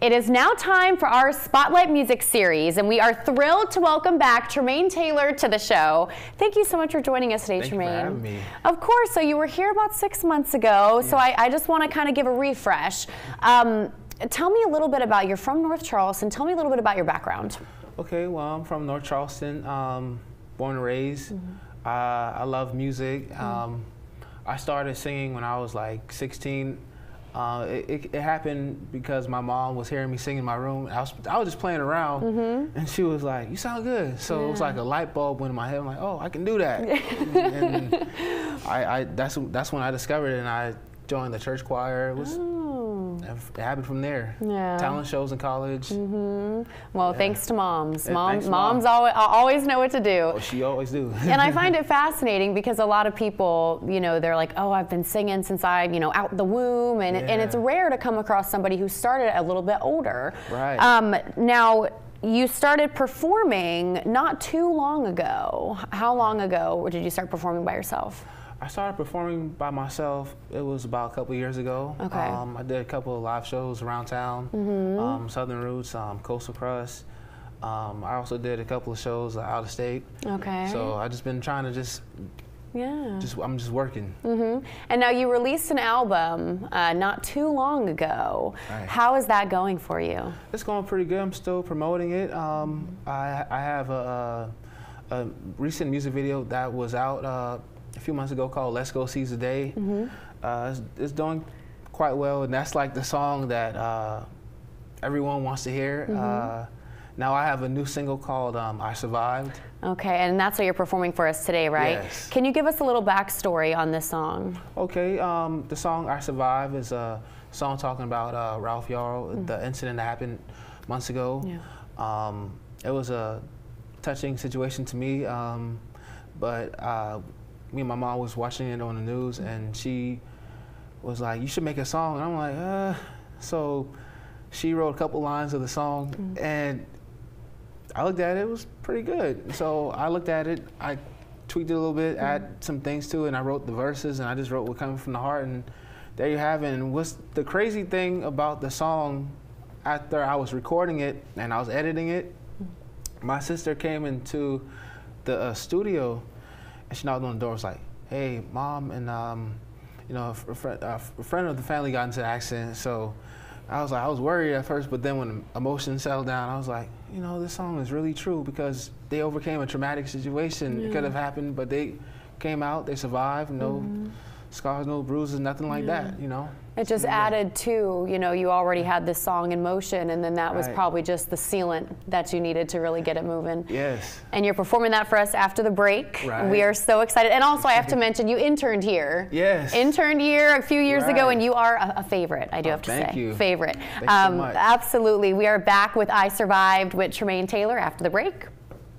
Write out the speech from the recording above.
It is now time for our Spotlight Music series, and we are thrilled to welcome back Tramaine Taylor to the show. Thank you so much for joining us today, Tramaine. Thank you for having me. Of course. So you were here about 6 months ago, so I just want to kind of give a refresh. Tell me a little bit about, you're from North Charleston. Tell me a little bit about your background. Okay, well, I'm from North Charleston, born and raised. I love music. I started singing when I was like 16. It happened because my mom was hearing me sing in my room. I was just playing around, and she was like, "You sound good." So it was like a light bulb went in my head. I'm like, "Oh, I can do that." and that's when I discovered it, and I joined the church choir. It happened from there. Yeah. Talent shows in college. Well, thanks to moms. Moms always know what to do. Oh, she always do. And I find it fascinating because a lot of people, you know, they're like, "Oh, I've been singing since I'm, out the womb," and it's rare to come across somebody who started a little bit older. Right. Now, you started performing not too long ago. How long ago did you start performing by yourself? I started performing by myself. It was about a couple years ago. Okay. I did a couple of live shows around town, Southern Roots, Coastal Crust. I also did a couple of shows out of state. Okay. So I just been trying to I'm just working. And now you released an album not too long ago. Right. How is that going for you? It's going pretty good. I'm still promoting it. I have a recent music video that was out a few months ago called "Let's Go Seize the Day." It's doing quite well, and that's like the song that everyone wants to hear. Now I have a new single called "I Survived." Okay, and that's what you're performing for us today, right? Yes. Can you give us a little backstory on this song? Okay, the song "I Survived" is a song talking about Ralph Yarl, the incident that happened months ago. Yeah. It was a touching situation to me, but me and my mom was watching it on the news, and she was like, "You should make a song." And I'm like, So she wrote a couple lines of the song, and I looked at it. It was pretty good. So I looked at it, I tweaked it a little bit, add some things to it, and I wrote the verses, and I just wrote what coming from the heart, and there you have it. And what's the crazy thing about the song, after I was recording it and I was editing it, my sister came into the studio, and she knocked on the door. Was like, "Hey, Mom," and a friend of the family got into an accident. So I was worried at first, but then when the emotions settled down, I was like, this song is really true because they overcame a traumatic situation. It could have happened, but they came out, they survived, no scars, no bruises, nothing like that. It just added to, you already had this song in motion, and then that was probably just the sealant that you needed to really get it moving. Yes. And you're performing that for us after the break. Right. We are so excited. And also I have to mention, you interned here. Yes. Interned here a few years ago, and you are a favorite, I do have to say. Thank you. Favorite. Thanks so much. Absolutely. We are back with "I Survived" with Tramaine Taylor after the break.